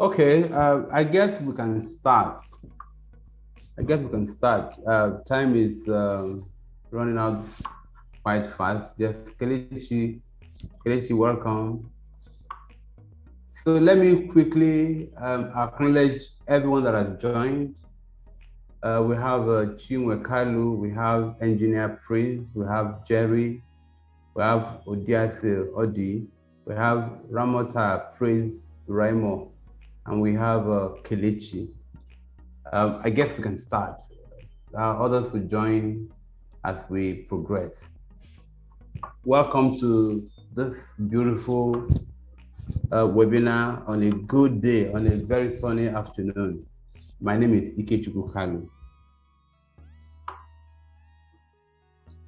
Okay, I guess we can start. Time is running out quite fast. Yes, Kelechi, welcome. So let me quickly acknowledge everyone that has joined. We have Chinwe Kalu, we have Engineer Prince, we have Jerry, we have Odiase Odi, we have Ramota Praise Raimo, and we have Kelechi. I guess we can start. Others will join as we progress. Welcome to this beautiful webinar on a good day, on a very sunny afternoon. My name is Ikechukwu Kalu.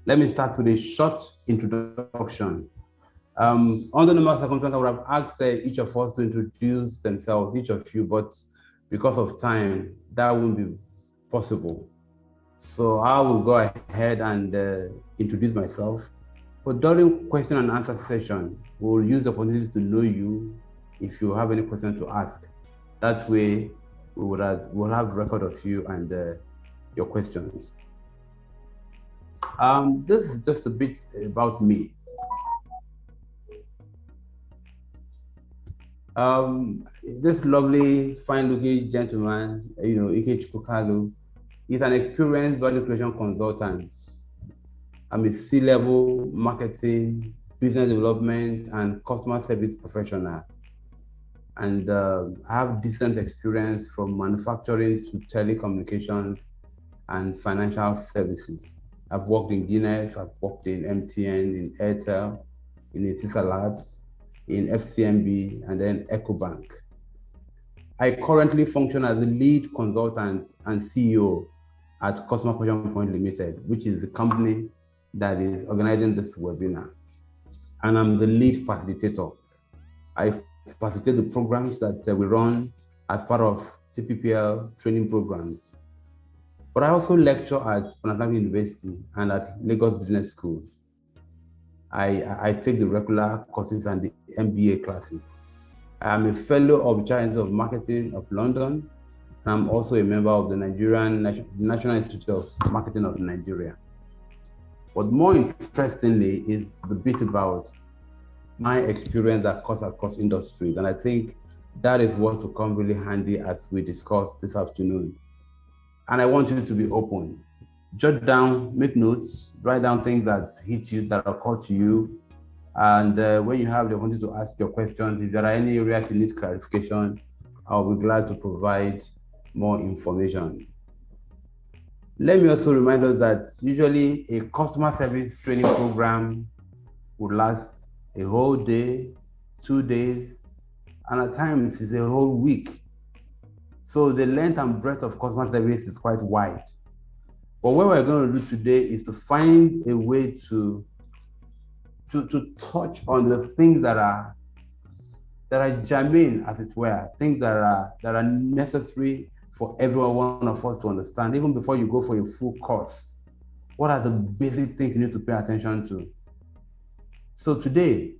Let me start with a short introduction. Under normal circumstances, I would have asked each of us to introduce themselves, each of you, but because of time, that won't be possible. So I will go ahead and introduce myself. But during question and answer session, we'll use the opportunity to know you if you have any questions to ask. That way, we'll have record of you and your questions. This is just a bit about me. This lovely, fine-looking gentleman, Ikechukwu Kalu, is an experienced value creation consultant. I'm a C-level marketing, business development, and customer service professional. And I have decent experience from manufacturing to telecommunications and financial services. I've worked in Guinness, I've worked in MTN, in Airtel, in Etisalat, in FCMB, and then EcoBank. I currently function as the lead consultant and CEO at Customer Passion Point Limited, which is the company that is organizing this webinar. And I'm the lead facilitator. I facilitate the programs that we run as part of CPPL training programs. But I also lecture at Panatang University and at Lagos Business School. I take the regular courses and the MBA classes. I'm a fellow of the Charities of Marketing of London. And I'm also a member of the National Institute of Marketing of Nigeria. But more interestingly is the bit about my experience that cuts across industries. And I think that is what will come really handy as we discuss this afternoon. And I want you to be open. Jot down, make notes, write down things that hit you, that occur to you. And when you have the opportunity to ask your questions, if there are any areas you need clarification, I'll be glad to provide more information. Let me also remind us that usually a customer service training program would last a whole day, 2 days, and at times it's a whole week. So the length and breadth of customer service is quite wide. But what we're going to do today is to find a way to touch on the things that are germane, as it were, things that are necessary for every one of us to understand, even before you go for a full course. What are the basic things you need to pay attention to? So today,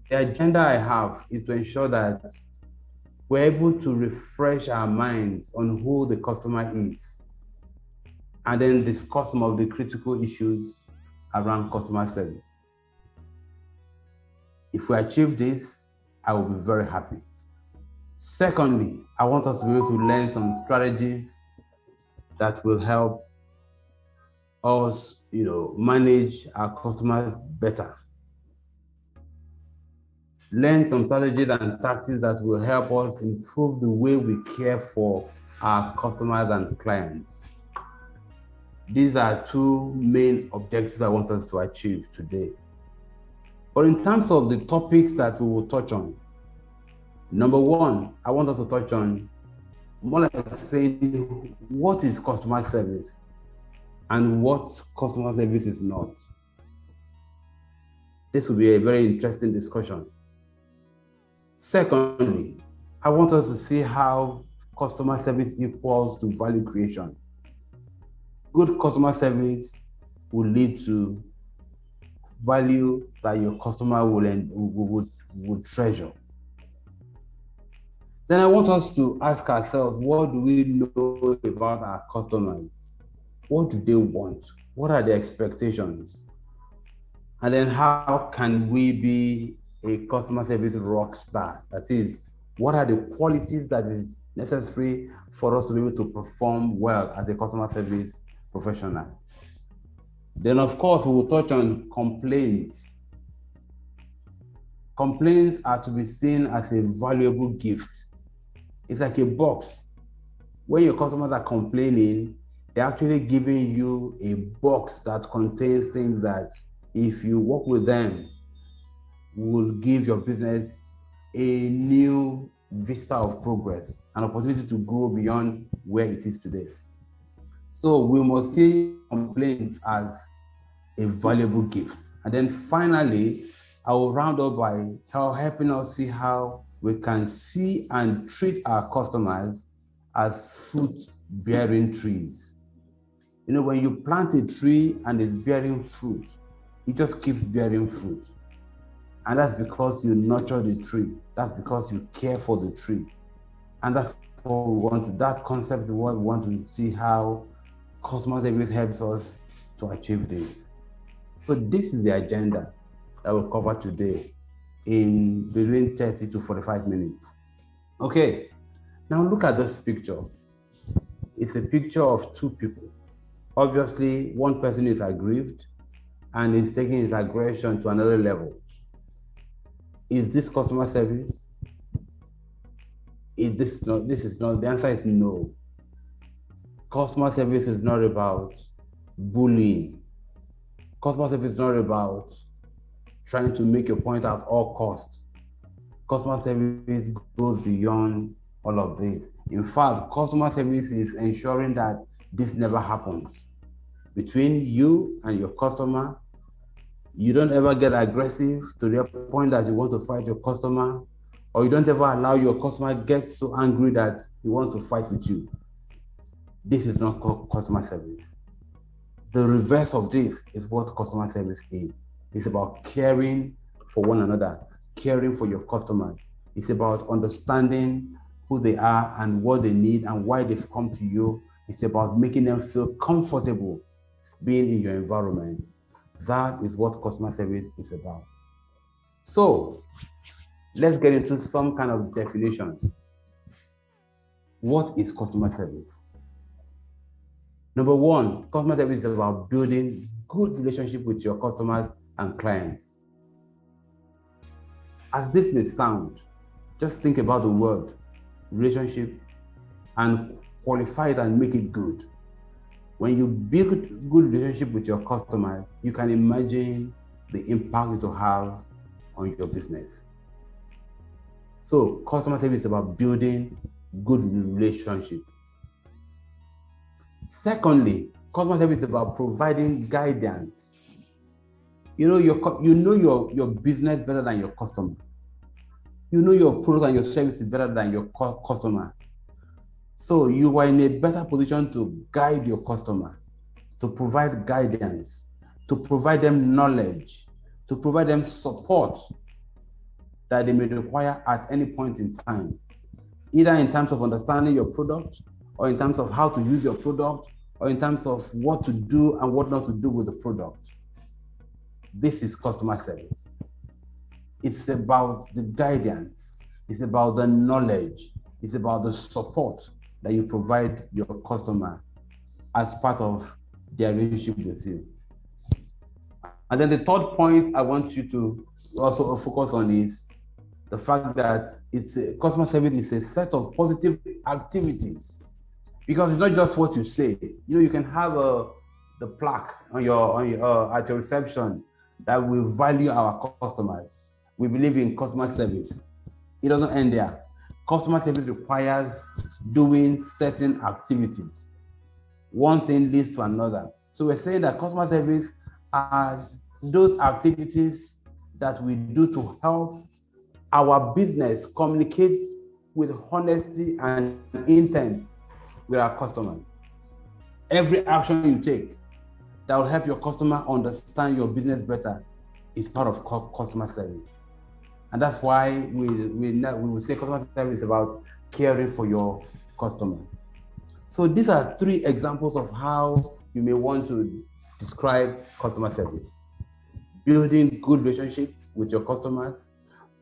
the agenda I have is to ensure that we're able to refresh our minds on who the customer is, and then discuss some of the critical issues around customer service. If we achieve this, I will be very happy. Secondly, I want us to be able to learn some strategies that will help us, manage our customers better. Learn some strategies and tactics that will help us improve the way we care for our customers and clients. These are two main objectives I want us to achieve today. But in terms of the topics that we will touch on, number one, I want us to touch on more like saying, what is customer service and what customer service is not. This will be a very interesting discussion. Secondly, I want us to see how customer service equals to value creation. Good customer service will lead to value that your customer would treasure. Then I want us to ask ourselves, what do we know about our customers? What do they want? What are their expectations? And then how can we be a customer service rock star? That is, what are the qualities that is necessary for us to be able to perform well as a customer service professional? Then, of course, we will touch on complaints. Complaints are to be seen as a valuable gift. It's like a box. When your customers are complaining, they're actually giving you a box that contains things that, if you work with them, will give your business a new vista of progress, an opportunity to grow beyond where it is today. So we must see complaints as a valuable gift. And then finally, I will round up by helping us see how we can see and treat our customers as fruit-bearing trees. You know, when you plant a tree and it's bearing fruit, it just keeps bearing fruit. And that's because you nurture the tree. That's because you care for the tree. And that's what we want to, that concept is what we want to see how customer service helps us to achieve this. So this is the agenda that we'll cover today in between 30 to 45 minutes. Okay, now look at this picture. It's a picture of two people. Obviously, one person is aggrieved and is taking his aggression to another level. Is this customer service? This is not, the answer is no. Customer service is not about bullying. Customer service is not about trying to make your point at all costs. Customer service goes beyond all of this. In fact, customer service is ensuring that this never happens. Between you and your customer, you don't ever get aggressive to the point that you want to fight your customer, or you don't ever allow your customer get so angry that he wants to fight with you. This is not customer service. The reverse of this is what customer service is. It's about caring for one another, caring for your customers. It's about understanding who they are and what they need and why they've come to you. It's about making them feel comfortable being in your environment. That is what customer service is about. So let's get into some kind of definitions. What is customer service? Number one, customer service is about building good relationship with your customers and clients. As this may sound, just think about the word relationship and qualify it and make it good. When you build good relationship with your customers, you can imagine the impact it will have on your business. So customer service is about building good relationship. Secondly, customer service is about providing guidance. You know your business better than your customer. You know your product and your service is better than your customer. So you are in a better position to guide your customer, to provide guidance, to provide them knowledge, to provide them support that they may require at any point in time, either in terms of understanding your product, or in terms of how to use your product, or in terms of what to do and what not to do with the product. This is customer service. It's about the guidance. It's about the knowledge. It's about the support that you provide your customer as part of their relationship with you. And then the third point I want you to also focus on is the fact that customer service is a set of positive activities. Because it's not just what you say. You know, you can have the plaque at your reception that we value our customers. We believe in customer service. It doesn't end there. Customer service requires doing certain activities. One thing leads to another. So we're saying that customer service are those activities that we do to help our business communicate with honesty and intent with our customers. Every action you take that will help your customer understand your business better is part of customer service. And that's why we will say customer service is about caring for your customer. So these are 3 examples of how you may want to describe customer service. Building good relationship with your customers,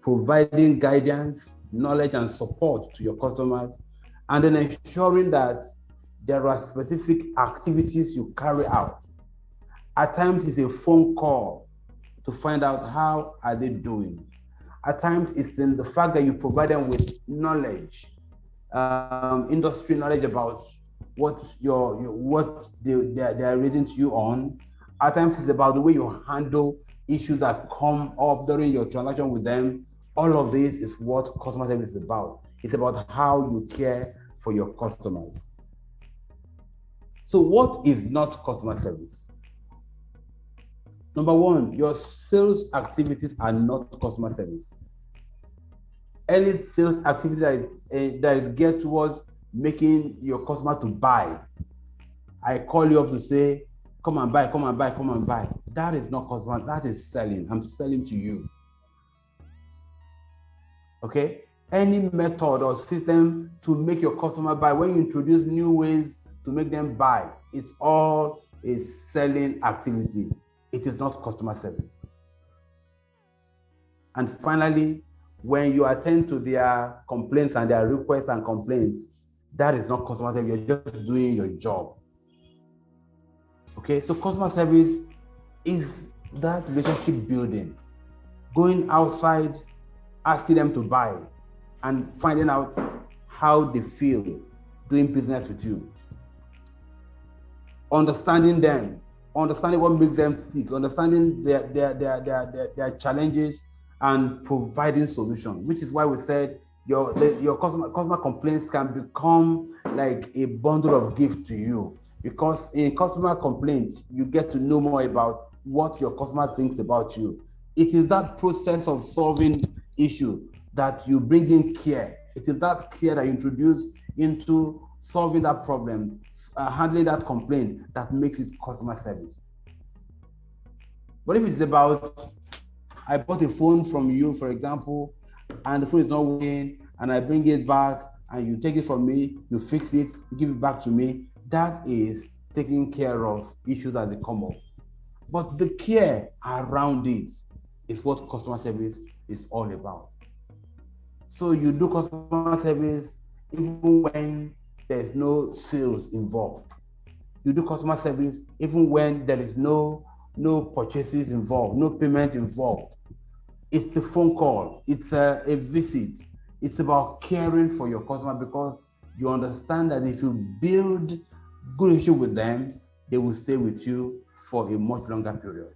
providing guidance, knowledge, and support to your customers, and then ensuring that there are specific activities you carry out. At times, it's a phone call to find out how are they doing. At times, it's in the fact that you provide them with knowledge, industry knowledge about what they are reading to you on. At times, it's about the way you handle issues that come up during your transaction with them. All of this is what customer service is about. It's about how you care for your customers. So what is not customer service? Number 1, your sales activities are not customer service. Any sales activity that is geared towards making your customer to buy. I call you up to say, come and buy, come and buy, come and buy. That is not customer, that is selling. I'm selling to you. Okay? Any method or system to make your customer buy, when you introduce new ways to make them buy, it's all a selling activity. It is not customer service. And finally, when you attend to their complaints and their requests and complaints, that is not customer service. You're just doing your job. Okay, so customer service is that relationship building, going outside, asking them to buy, and finding out how they feel doing business with you. Understanding them, understanding what makes them tick, understanding their challenges, and providing solutions, which is why we said your customer complaints can become like a bundle of gifts to you, because in customer complaints, you get to know more about what your customer thinks about you. It is that process of solving issue that you bring in care. It is that care that you introduce into solving that problem, handling that complaint, that makes it customer service. But if it's about, I bought a phone from you, for example, and the phone is not working, and I bring it back, and you take it from me, you fix it, you give it back to me, that is taking care of issues as they come up. But the care around it is what customer service is all about. So you do customer service even when there's no sales involved. You do customer service even when there is no purchases involved, no payment involved. It's the phone call, it's a visit. It's about caring for your customer, because you understand that if you build good relationship with them, they will stay with you for a much longer period.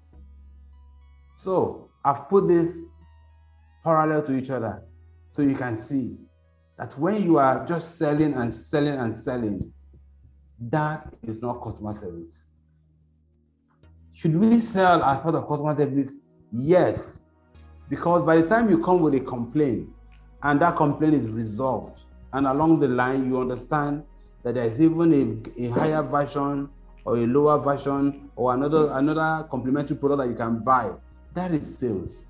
So I've put this parallel to each other so you can see that when you are just selling and selling and selling, that is not customer service. Should we sell as part of customer service? Yes, because by the time you come with a complaint and that complaint is resolved, and along the line you understand that there is even a higher version or a lower version or another complementary product that you can buy, that is sales.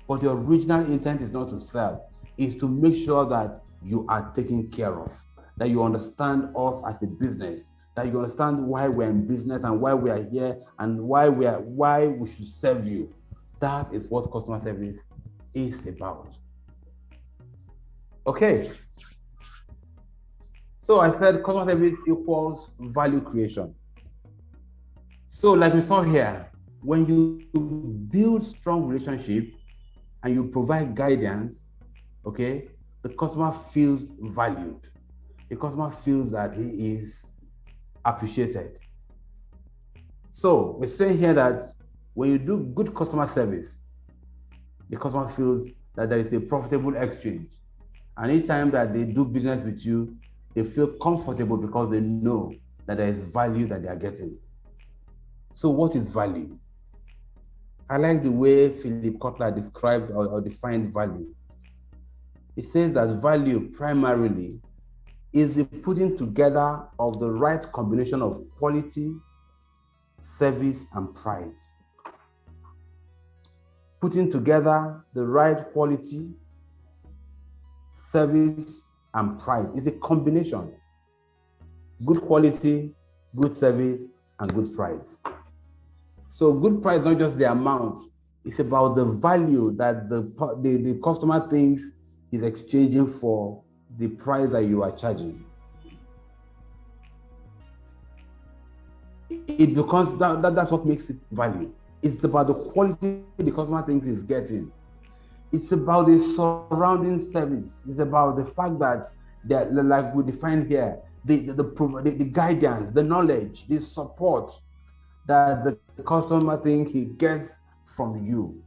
But the original intent is not to sell, it's to make sure that you are taken care of, that you understand us as a business, that you understand why we're in business and why we are here and why we should serve you. That is what customer service is about. Okay. So I said customer service equals value creation. So like we saw here, when you build strong relationship and you provide guidance, okay, the customer feels valued. The customer feels that he is appreciated. So we're saying here that when you do good customer service, the customer feels that there is a profitable exchange. And anytime that they do business with you, they feel comfortable because they know that there is value that they are getting. So what is value? I like the way Philip Kotler described or defined value. He says that value primarily is the putting together of the right combination of quality, service, and price. Putting together the right quality, service, and price. It's a combination. Good quality, good service, and good price. So good price is not just the amount, it's about the value that the customer thinks is exchanging for the price that you are charging. It becomes that's what makes it value. It's about the quality the customer thinks is getting. It's about the surrounding service. It's about the fact that like we define here, the guidance, the knowledge, the support that the customer thinks he gets from you.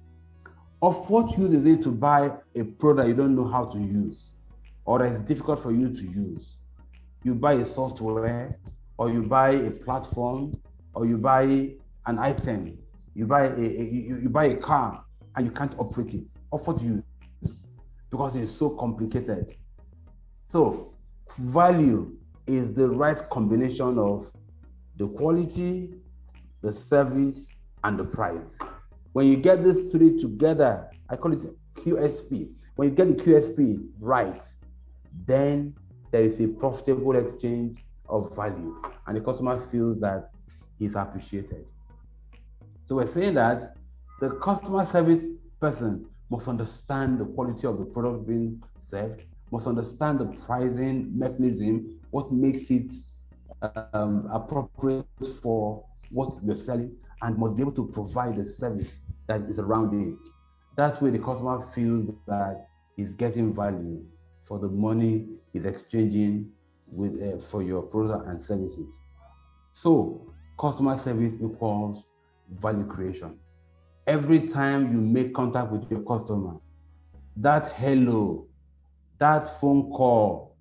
Of what use is it to buy a product you don't know how to use, or that is difficult for you to use? You buy a software, or you buy a platform, or you buy an item, you buy a car, and you can't operate it. Of what use? Because it's so complicated. So value is the right combination of the quality, the service, and the price. When you get these three together, I call it QSP. When you get the QSP right, then there is a profitable exchange of value, and the customer feels that he's appreciated. So we're saying that the customer service person must understand the quality of the product being served, must understand the pricing mechanism, what makes it appropriate for what you're selling, and must be able to provide the service that is around it. That way the customer feels that he's getting value for the money he's exchanging with for your product and services. So customer service equals value creation. Every time you make contact with your customer, that hello, that phone call,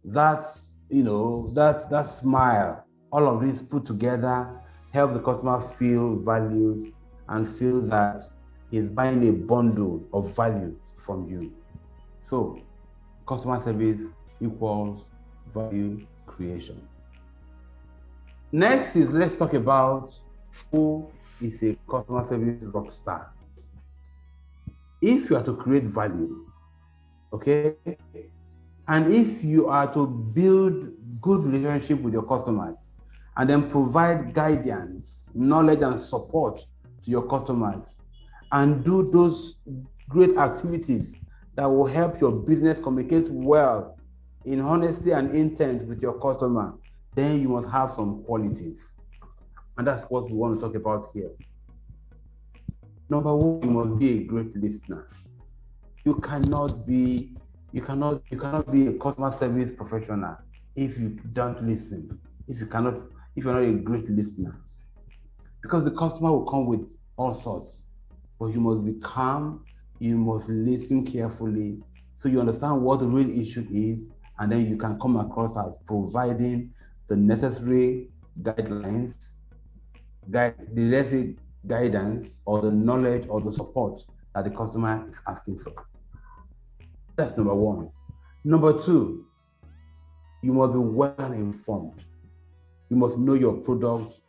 that that smile, all of this put together help the customer feel valued and feel that he's buying a bundle of value from you. So customer service equals value creation. Next is, let's talk about who is a customer service rock star. If you are to create value, okay, and if you are to build good relationship with your customers and then provide guidance, knowledge, and support to your customers, and do those great activities that will help your business communicate well in honesty and intent with your customer, then you must have some qualities. And that's what we want to talk about here. Number one, you must be a great listener. You cannot be a customer service professional if you don't listen, if you're not a great listener. Because the customer will come with all sorts, but you must be calm, you must listen carefully so you understand what the real issue is, and then you can come across as providing the necessary guidelines, the necessary guidance, or the knowledge or the support that the customer is asking for. That's number one. Number two, you must be well informed. You must know your product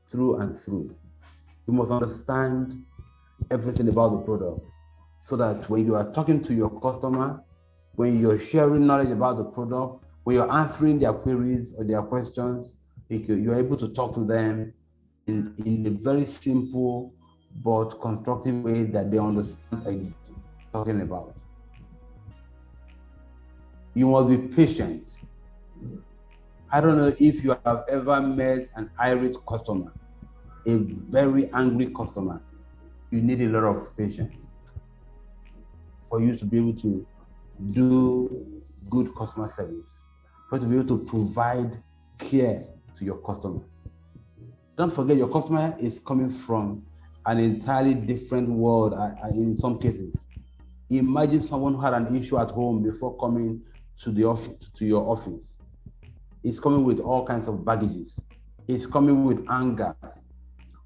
through and through. You must understand everything about the product so that when you are talking to your customer, when you're sharing knowledge about the product, when you're answering their queries or their questions, you're able to talk to them in a very simple but constructive way that they understand what you're talking about. You must be patient. I don't know if you have ever met an irate customer, a very angry customer. You need a lot of patience for you to be able to do good customer service, for you to be able to provide care to your customer. Don't forget, your customer is coming from an entirely different world in some cases. Imagine someone who had an issue at home before coming to the office, to your office. He's coming with all kinds of baggages. He's coming with anger.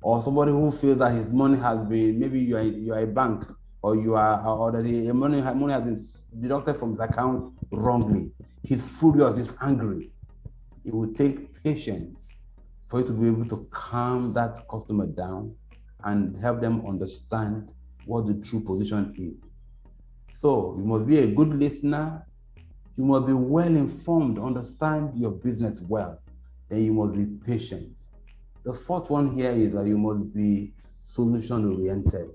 Or somebody who feels that his money has been, maybe you are a bank, or that the money has been deducted from his account wrongly. He's furious, he's angry. It will take patience for you to be able to calm that customer down and help them understand what the true position is. So you must be a good listener, You must be well informed, understand your business well. Then you must be patient. The fourth one here is that you must be solution oriented.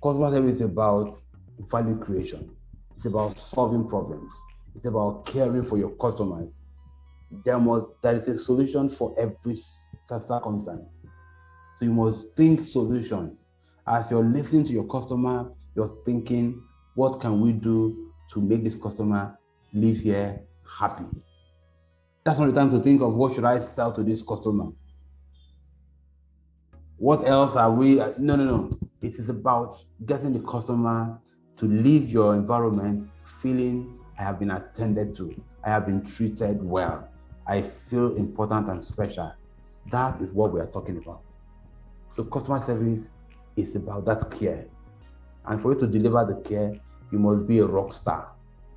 Customer service is about value creation. It's about solving problems. It's about caring for your customers. There is a solution for every circumstance. So you must think solution. As you're listening to your customer, you're thinking, what can we do to make this customer live here happy? That's not the time to think of what should I sell to this customer. What else are we? No. It is about getting the customer to leave your environment feeling I have been attended to, I have been treated well, I feel important and special. That is what we are talking about. So customer service is about that care. And for you to deliver the care, you must be a rock star.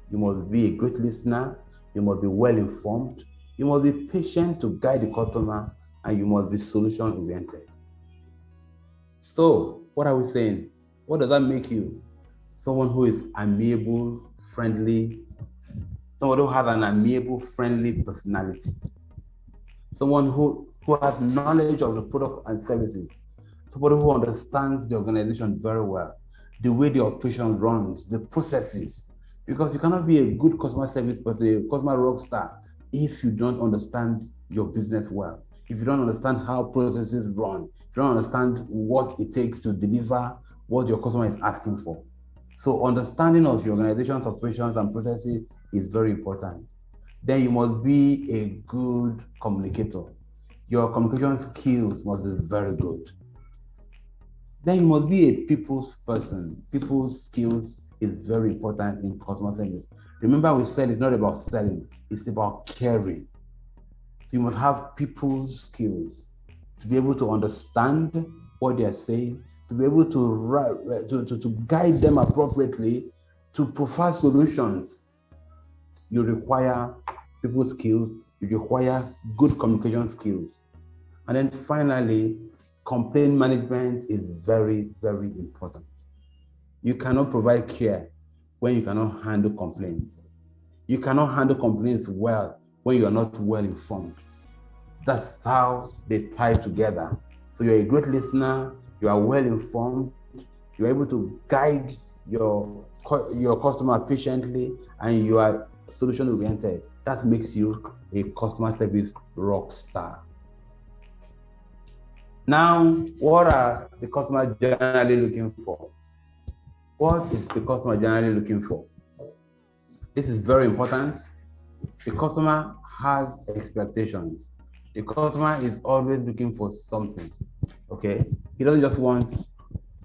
You must be a great listener. You must be well informed. You must be patient to guide the customer, and you must be solution oriented. So, what are we saying? What does that make you? Someone who is amiable, friendly, someone who has an amiable, friendly personality, someone who has knowledge of the product and services, somebody who understands the organization very well, the way the operation runs, the processes. Because you cannot be a good customer service person, a customer rock star, if you don't understand your business well, if you don't understand how processes run, if you don't understand what it takes to deliver what your customer is asking for. So understanding of your organization's operations and processes is very important. Then you must be a good communicator. Your communication skills must be very good. Then you must be a people's person. People's skills is very important in customer service. Remember, we said it's not about selling, it's about caring. So you must have people's skills to be able to understand what they are saying, to be able to guide them appropriately, to provide solutions. You require people's skills, you require good communication skills. And then finally, complaint management is very, very important. You cannot provide care when you cannot handle complaints. You cannot handle complaints well when you are not well informed. That's how they tie together. So you're a great listener, you are well informed, you're able to guide your customer patiently, and you are solution oriented. That makes you a customer service rock star. Now, what are the customer generally looking for? What is the customer generally looking for? This is very important. The customer has expectations. The customer is always looking for something, okay? He doesn't just want,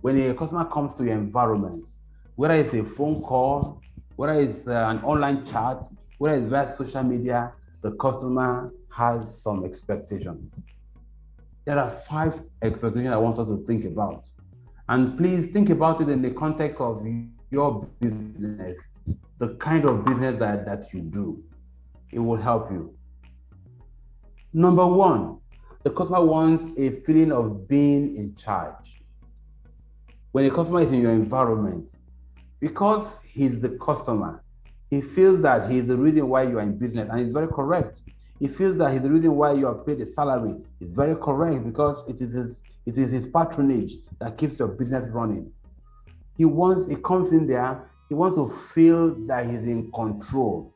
when a customer comes to your environment, whether it's a phone call, whether it's an online chat, whether it's via social media, the customer has some expectations. There are 5 expectations I want us to think about. And please think about it in the context of your business, the kind of business that you do. It will help you. Number 1, the customer wants a feeling of being in charge. When a customer is in your environment, because he's the customer, he feels that he's the reason why you are in business, and it's very correct. He feels that he's the reason why you are paid a salary. It's very correct, because it is his patronage that keeps your business running. He comes in there, he wants to feel that he's in control.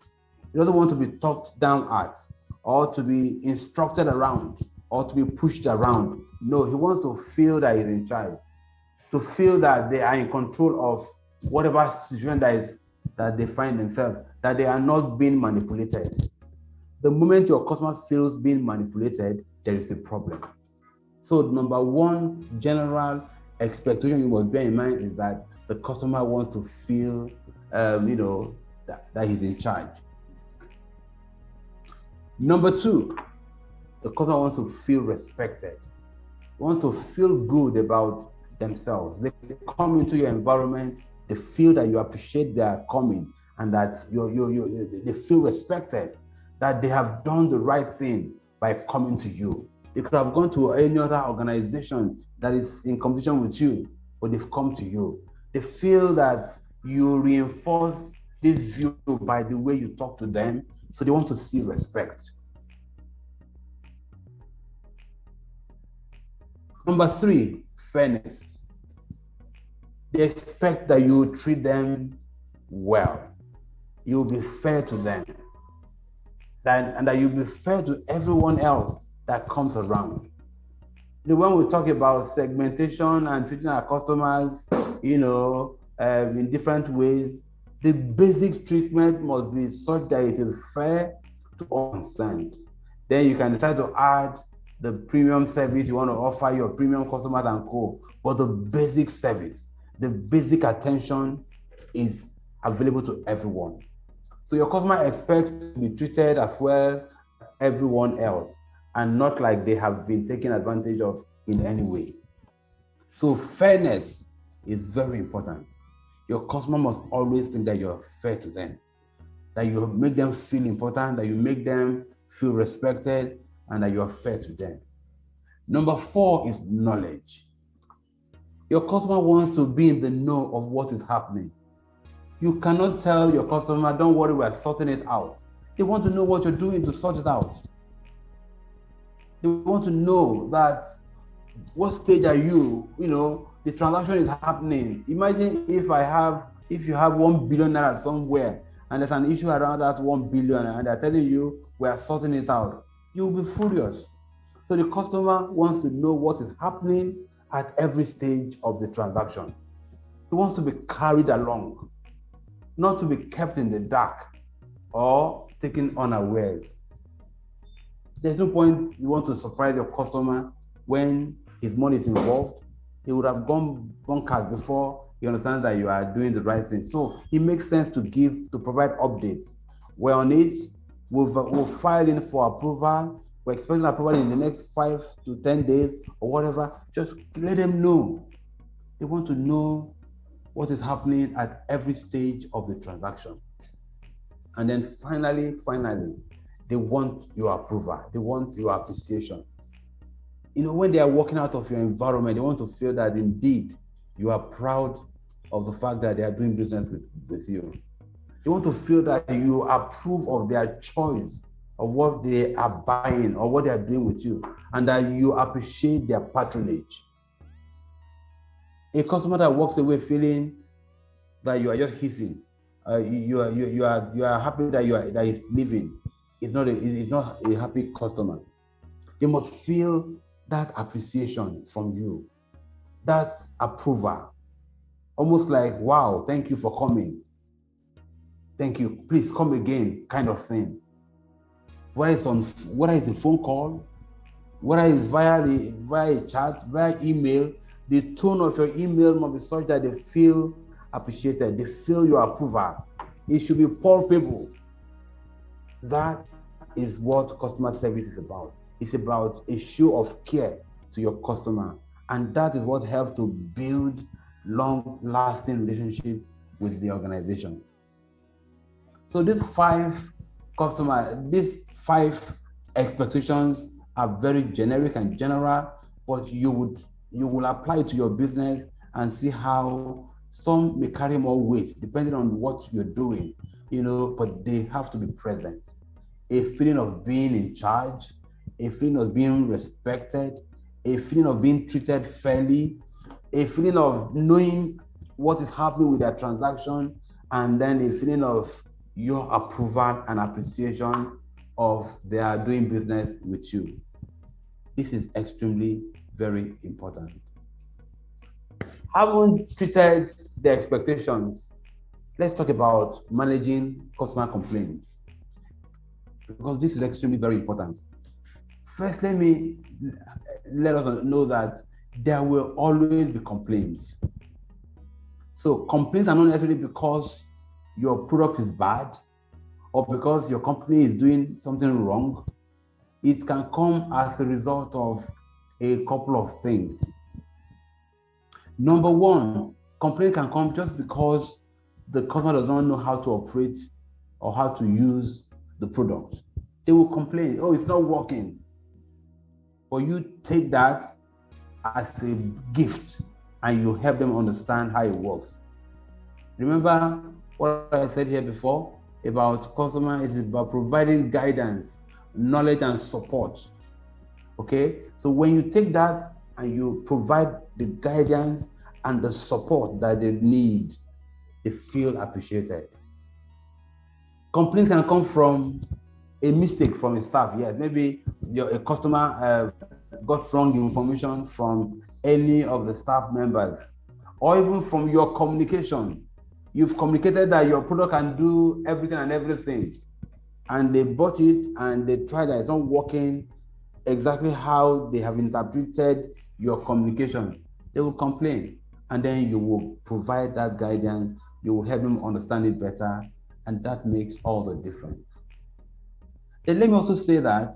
He doesn't want to be talked down at, or to be instructed around, or to be pushed around. No, he wants to feel that he's in charge, to feel that they are in control of whatever situation that they find themselves, that they are not being manipulated. The moment your customer feels being manipulated, there is a problem. So number 1 general expectation you must bear in mind is that the customer wants to feel, that he's in charge. Number 2, the customer wants to feel respected. They want to feel good about themselves. They come into your environment, they feel that you appreciate their coming, and that they feel respected, that they have done the right thing by coming to you. They could have gone to any other organization that is in competition with you, but they've come to you. They feel that you reinforce this view by the way you talk to them, so they want to see respect. Number 3, fairness. They expect that you treat them well. You'll be fair to them. And that you'll be fair to everyone else that comes around. When we talk about segmentation and treating our customers, in different ways, the basic treatment must be such that it is fair to all concerned. Then you can decide to add the premium service you want to offer your premium customers and co. But the basic service, the basic attention is available to everyone. So your customer expects to be treated as well as everyone else, and not like they have been taken advantage of in any way. So fairness is very important. Your customer must always think that you're fair to them, that you make them feel important, that you make them feel respected, and that you're fair to them. Number 4 is knowledge. Your customer wants to be in the know of what is happening. You cannot tell your customer, don't worry, we're sorting it out. They want to know what you're doing to sort it out. They want to know that what stage are you, the transaction is happening. Imagine if you have 1 billion naira somewhere and there's an issue around that 1 billion and they're telling you we are sorting it out. You'll be furious. So the customer wants to know what is happening at every stage of the transaction. He wants to be carried along, not to be kept in the dark or taken unawares. There's no point you want to surprise your customer when his money is involved. He would have gone bonkers before he understands that you are doing the right thing. So it makes sense to provide updates. We're on it. We'll file in for approval. We're expecting approval in the next 5 to 10 days or whatever. Just let them know. They want to know what is happening at every stage of the transaction. And then finally, they want your approval. They want your appreciation. When they are walking out of your environment, they want to feel that indeed you are proud of the fact that they are doing business with you. They want to feel that you approve of their choice of what they are buying or what they are doing with you, and that you appreciate their patronage. A customer that walks away feeling that you are just hissing, you are happy that he's leaving, is not a happy customer. They must feel that appreciation from you, that approval, almost like, wow, thank you for coming. Thank you, please come again, kind of thing. Whether it's a phone call, whether it's via a chat, via email, the tone of your email must be such that they feel appreciated, they feel your approval. It should be palpable. That is what customer service is about. It's about a show of care to your customer. And that is what helps to build long-lasting relationship with the organization. So these 5 expectations are very generic and general, but you will apply it to your business and see how some may carry more weight depending on what you're doing, but they have to be present. A feeling of being in charge, a feeling of being respected, a feeling of being treated fairly, a feeling of knowing what is happening with their transaction, and then a feeling of your approval and appreciation of their doing business with you. This is extremely very important. Having treated the expectations, let's talk about managing customer complaints, because this is extremely very important. First, let us know that there will always be complaints. So complaints are not necessarily because your product is bad or because your company is doing something wrong. It can come as a result of a couple of things. Number 1, complaint can come just because the customer does not know how to operate or how to use the product. They will complain, oh, it's not working. But you take that as a gift and you help them understand how it works. Remember what I said here before about customer, it is about providing guidance, knowledge, and support. Okay, so when you take that and you provide the guidance and the support that they need, they feel appreciated. Complaints can come from a mistake from a staff. Yes, maybe a customer got wrong information from any of the staff members, or even from your communication. You've communicated that your product can do everything and everything, and they bought it and they tried that it's not working exactly how they have interpreted your communication. They will complain, and then you will provide that guidance. You will help them understand it better, and that makes all the difference. Then let me also say that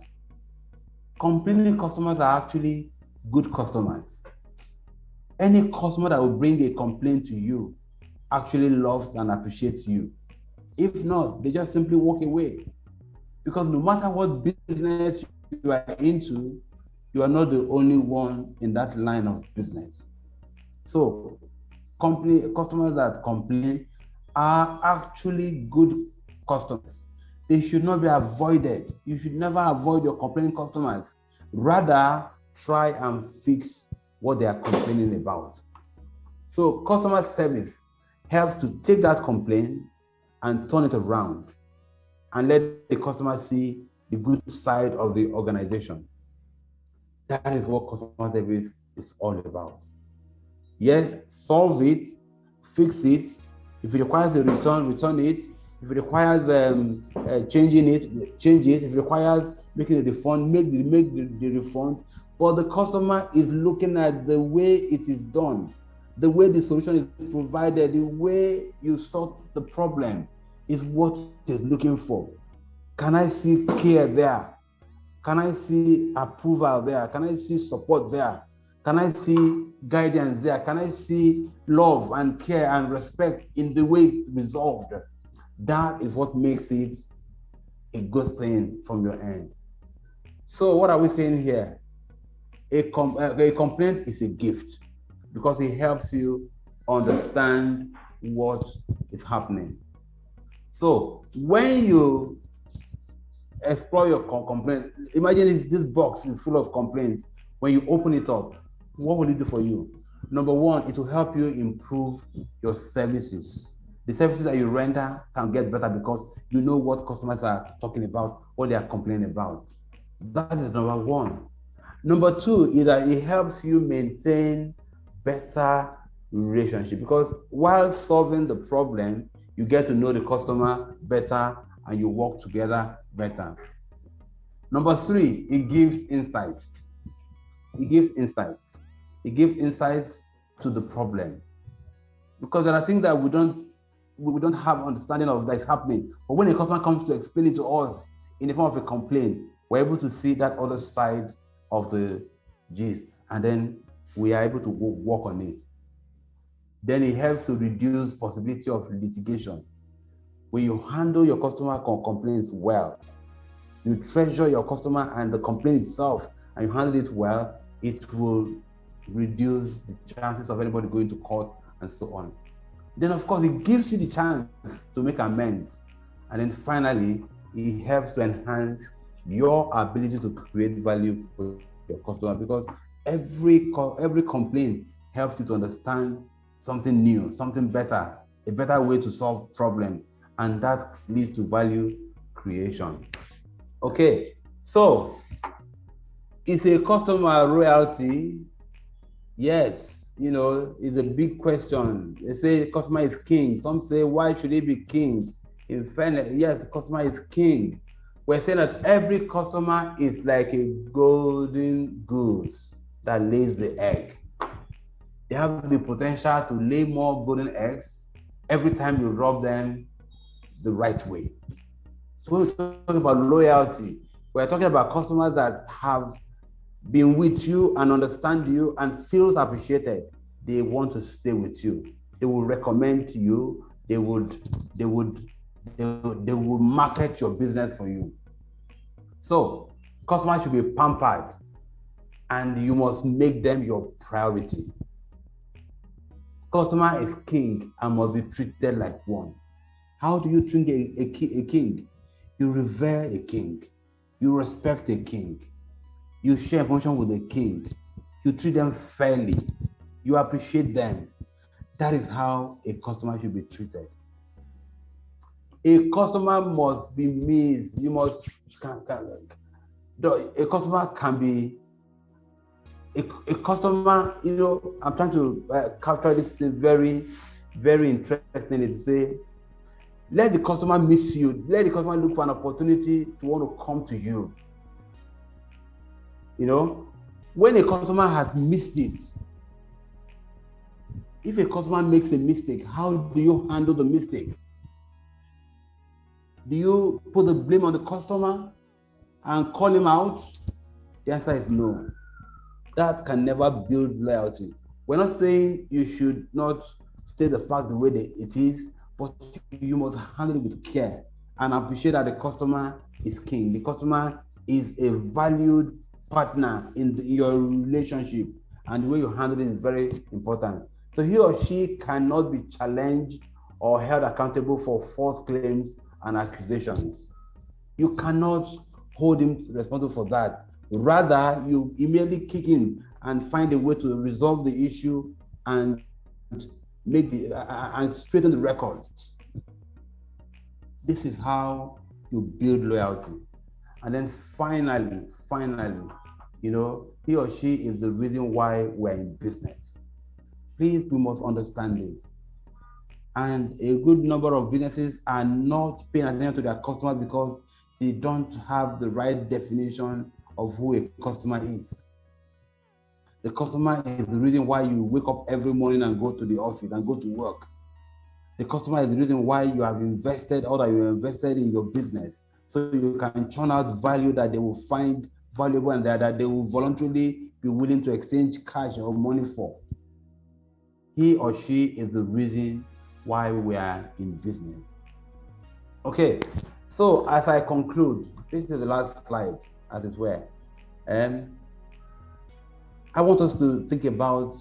complaining customers are actually good customers. Any customer that will bring a complaint to you actually loves and appreciates you. If not, they just simply walk away. Because no matter what business you are into, you are not the only one in that line of business. So customers that complain are actually good customers. They should not be avoided. You should never avoid your complaining customers. Rather, try and fix what they are complaining about. So customer service helps to take that complaint and turn it around and let the customer see the good side of the organization. That is what customer service is all about. Yes, solve it, fix it. If it requires a return, return it. If it requires changing it, change it. If it requires making a refund, make the refund. But the customer is looking at the way it is done, the way the solution is provided, the way you solve the problem is what he's looking for. Can I see care there? Can I see approval there? Can I see support there? Can I see guidance there? Can I see love and care and respect in the way it's resolved? That is what makes it a good thing from your end. So what are we saying here? A complaint is a gift because it helps you understand what is happening. So when you explore your complaint, imagine this box is full of complaints. When you open it up, what will it do for you? Number one, it will help you improve your services. The services that you render can get better because you know what customers are talking about, what they are complaining about. That is number one. Number two is that it helps you maintain better relationship because while solving the problem, you get to know the customer better and you work together better. Number three, it gives insights. It gives insights. It gives insights to the problem. Because there are things that we don't have understanding of that is happening. But when a customer comes to explain it to us in the form of a complaint, we're able to see that other side of the gist, and then we are able to work on it. Then it helps to reduce possibility of litigation. When you handle your customer complaints well, you treasure your customer and the complaint itself, and you handle it well, it will reduce the chances of anybody going to court and so on. Then, of course, it gives you the chance to make amends. And then finally, it helps to enhance your ability to create value for your customer because every complaint helps you to understand something new, something better, a better way to solve problems, and that leads to value creation. Okay, so is a customer royalty? Yes, it's a big question. They say customer is king. Some say, why should he be king? In fairness, yes, the customer is king. We're saying that every customer is like a golden goose that lays the egg. They have the potential to lay more golden eggs every time you rub them the right way. So when we're talking about loyalty, we're talking about customers that have been with you and understand you and feels appreciated. They want to stay with you. They will recommend to you. They would market your business for you. So customers should be pampered and you must make them your priority. Customer is king and must be treated like one. How do you treat a king? You revere a king. You respect a king. You share information with a king. You treat them fairly. You appreciate them. That is how a customer should be treated. A customer must be missed. A customer can be a customer, I'm trying to capture this thing very, very interesting to say, let the customer miss you. Let the customer look for an opportunity to want to come to you. When a customer has missed it, if a customer makes a mistake, how do you handle the mistake? Do you put the blame on the customer and call him out? The answer is no. That can never build loyalty. We're not saying you should not state the fact the way it is, but you must handle it with care and appreciate that the customer is king. The customer is a valued partner in your relationship, and the way you handle it is very important. So he or she cannot be challenged or held accountable for false claims and accusations. You cannot hold him responsible for that. Rather, you immediately kick in and find a way to resolve the issue and and straighten the records. This is how you build loyalty. And then finally, he or she is the reason why we're in business. Please, we must understand this. And a good number of businesses are not paying attention to their customers because they don't have the right definition of who a customer is. The customer is the reason why you wake up every morning and go to the office and go to work. The customer is the reason why you have invested or that you invested in your business, so you can churn out value that they will find valuable and that they will voluntarily be willing to exchange cash or money for. He or she is the reason why we are in business. Okay, so as I conclude, this is the last slide, as it were. I want us to think about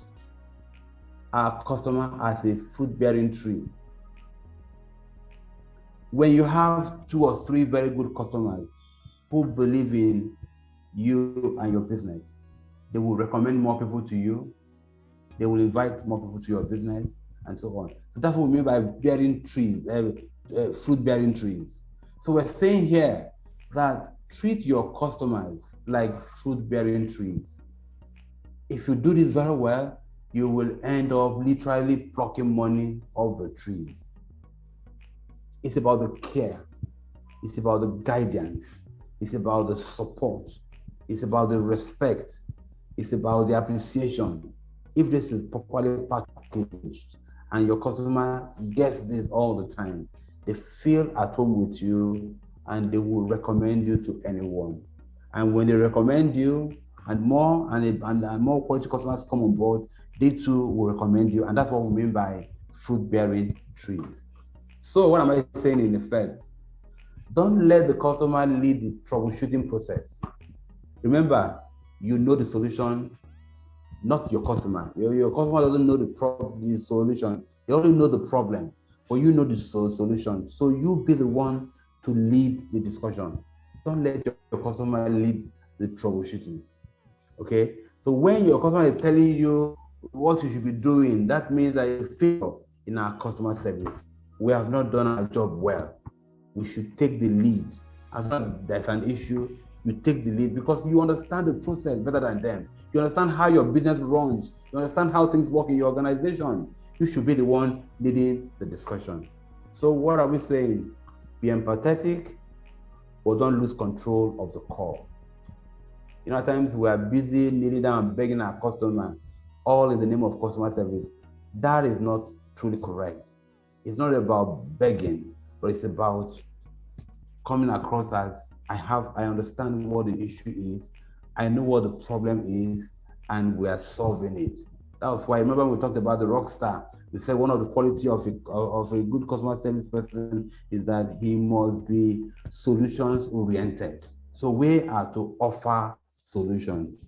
our customer as a fruit-bearing tree. When you have 2 or 3 very good customers who believe in you and your business, they will recommend more people to you, they will invite more people to your business, and so on. So that's what we mean by bearing trees, fruit-bearing trees. So we're saying here that treat your customers like fruit-bearing trees. If you do this very well, you will end up literally plucking money off the trees. It's about the care. It's about the guidance. It's about the support. It's about the respect. It's about the appreciation. If this is properly packaged and your customer gets this all the time, they feel at home with you and they will recommend you to anyone. And when they recommend you and more quality customers come on board, they too will recommend you. And that's what we mean by fruit-bearing trees. So what am I saying in effect? Don't let the customer lead the troubleshooting process. Remember, you know the solution, not your customer. Your customer doesn't know the solution. They only know the problem, but you know the solution. So you be the one to lead the discussion. Don't let your customer lead the troubleshooting. Okay? So when your customer is telling you what you should be doing, that means that you fail in our customer service. We have not done our job well. We should take the lead. As long as there's an issue, you take the lead because you understand the process better than them. You understand how your business runs. You understand how things work in your organization. You should be the one leading the discussion. So what are we saying? Be empathetic, but don't lose control of the call. At times we are busy kneeling down and begging our customer, all in the name of customer service. That is not truly correct. It's not about begging, but it's about coming across as I understand what the issue is, I know what the problem is, and we are solving it. That was why, remember we talked about the Rockstar. We said one of the quality of a good customer service person is that he must be solutions oriented. So we are to offer solutions.